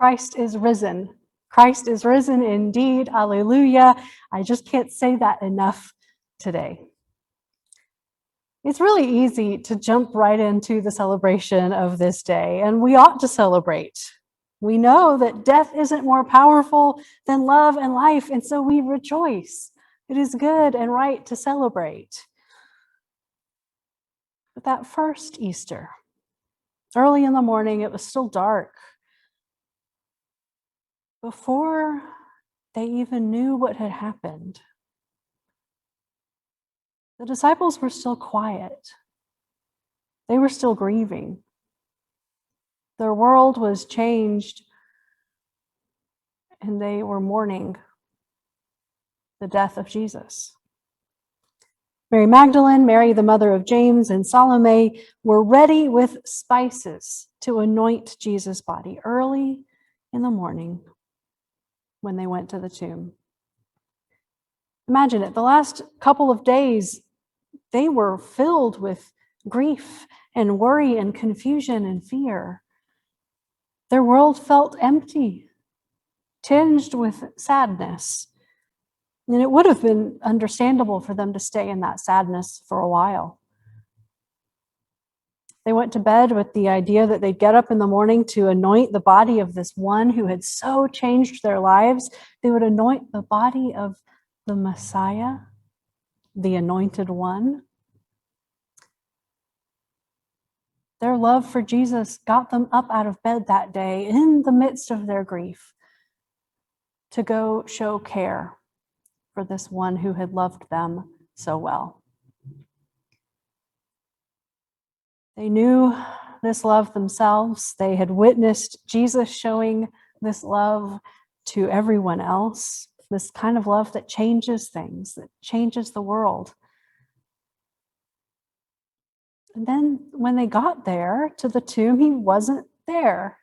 Christ is risen. Christ is risen indeed. Alleluia. I just can't say that enough today. It's really easy to jump right into the celebration of this day, and we ought to celebrate. We know that death isn't more powerful than love and life, and so we rejoice. It is good and right to celebrate. But that first Easter, early in the morning, it was still dark. Before they even knew what had happened, the disciples were still quiet. They were still grieving. Their world was changed, and they were mourning the death of Jesus. Mary Magdalene, Mary the mother of James, and Salome were ready with spices to anoint Jesus' body early in the morning when they went to the tomb. Imagine it, the last couple of days, they were filled with grief and worry and confusion and fear. Their world felt empty, tinged with sadness. And it would have been understandable for them to stay in that sadness for a while. They went to bed with the idea that they'd get up in the morning to anoint the body of this one who had so changed their lives. They would anoint the body of the Messiah, the anointed one. Their love for Jesus got them up out of bed that day in the midst of their grief to go show care for this one who had loved them so well. They knew this love themselves. They had witnessed Jesus showing this love to everyone else, this kind of love that changes things, that changes the world. And then when they got there to the tomb, he wasn't there.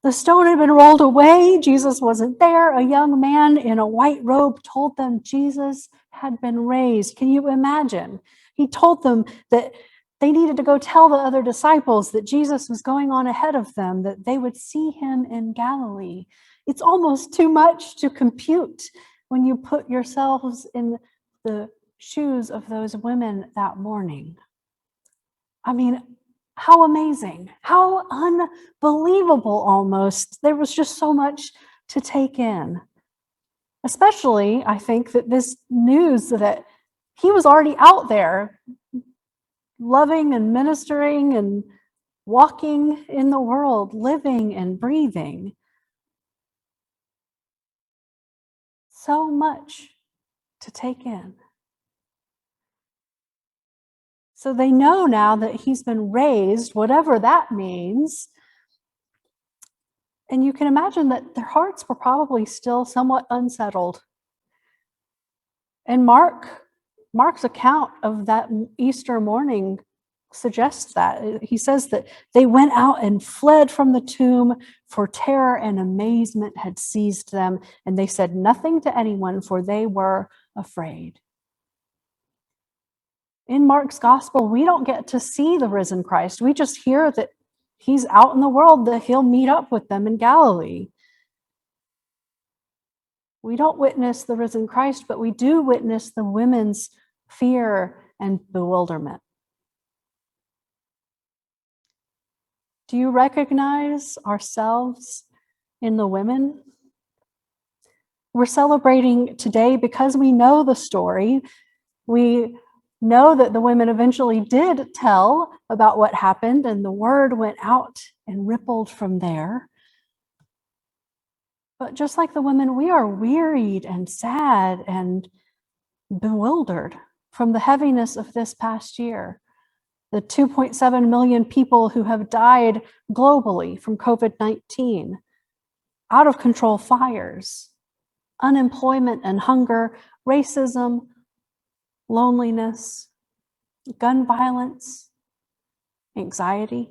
The stone had been rolled away. Jesus wasn't there. A young man in a white robe told them Jesus had been raised. Can you imagine? He told them that they needed to go tell the other disciples that Jesus was going on ahead of them, that they would see him in Galilee. It's almost too much to compute when you put yourselves in the shoes of those women that morning. I mean, how amazing, how unbelievable almost. There was just so much to take in. Especially, I think, that this news that he was already out there loving and ministering and walking in the world, living and breathing. So much to take in. So they know now that he's been raised, whatever that means. And you can imagine that their hearts were probably still somewhat unsettled. And Mark's account of that Easter morning suggests that. He says that they went out and fled from the tomb, for terror and amazement had seized them, and they said nothing to anyone, for they were afraid. In Mark's gospel, we don't get to see the risen Christ. We just hear that he's out in the world, that he'll meet up with them in Galilee. We don't witness the risen Christ, but we do witness the women's fear and bewilderment. Do you recognize ourselves in the women? We're celebrating today because we know the story. We know that the women eventually did tell about what happened, and the word went out and rippled from there. But just like the women, we are wearied and sad and bewildered from the heaviness of this past year. The 2.7 million people who have died globally from COVID-19, out of control fires, unemployment and hunger, racism, loneliness, gun violence, anxiety.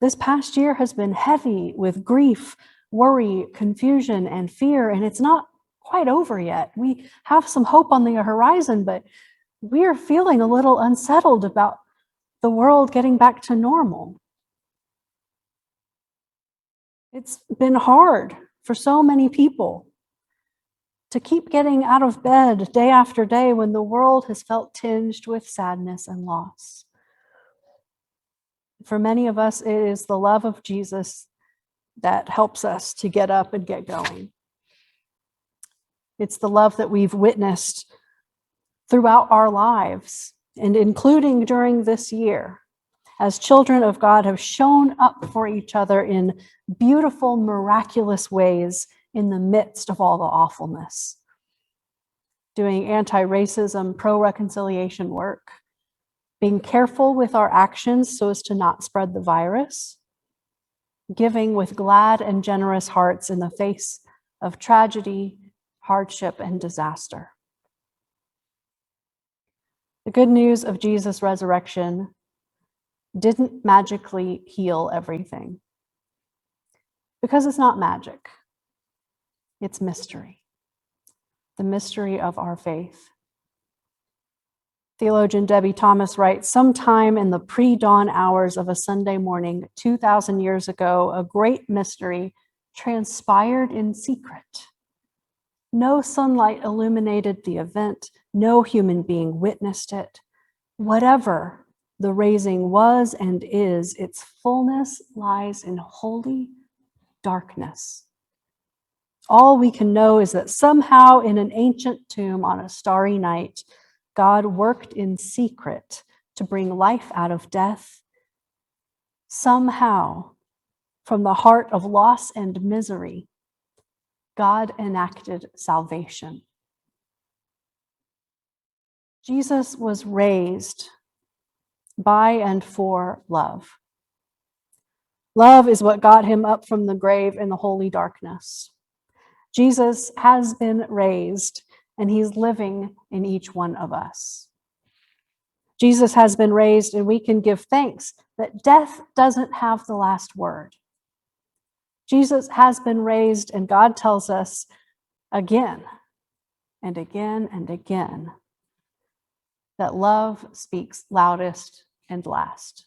This past year has been heavy with grief, worry, confusion, and fear, and it's not quite over yet. We have some hope on the horizon, but we are feeling a little unsettled about the world getting back to normal. It's been hard for so many people to keep getting out of bed day after day when the world has felt tinged with sadness and loss. For many of us, it is the love of Jesus that helps us to get up and get going. It's the love that we've witnessed throughout our lives, and including during this year, as children of God have shown up for each other in beautiful, miraculous ways in the midst of all the awfulness. Doing anti-racism, pro-reconciliation work, being careful with our actions so as to not spread the virus, giving with glad and generous hearts in the face of tragedy, hardship, and disaster. The good news of Jesus' resurrection didn't magically heal everything, because it's not magic. It's mystery, the mystery of our faith. Theologian Debbie Thomas writes, sometime in the pre-dawn hours of a Sunday morning 2,000 years ago, a great mystery transpired in secret. No sunlight illuminated the event. No human being witnessed it. Whatever the raising was and is, its fullness lies in holy darkness. All we can know is that somehow in an ancient tomb on a starry night, God worked in secret to bring life out of death. Somehow, from the heart of loss and misery, God enacted salvation. Jesus was raised by and for love. Love is what got him up from the grave in the holy darkness. Jesus has been raised, and he's living in each one of us. Jesus has been raised, and we can give thanks that death doesn't have the last word. Jesus has been raised, and God tells us again and again and again that love speaks loudest and last.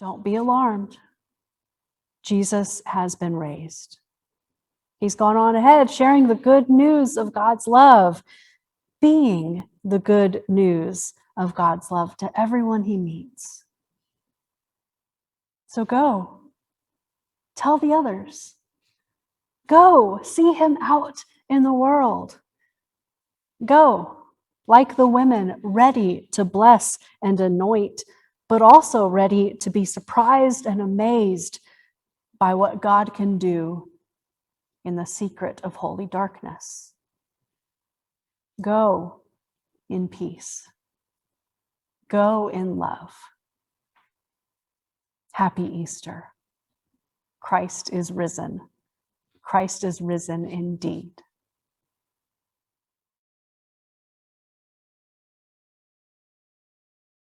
Don't be alarmed. Jesus has been raised. He's gone on ahead, sharing the good news of God's love, being the good news of God's love to everyone he meets. So go, tell the others. Go, see him out in the world. Go, like the women, ready to bless and anoint, but also ready to be surprised and amazed by what God can do in the secret of holy darkness. Go in peace. Go in love. Happy Easter. Christ is risen. Christ is risen indeed.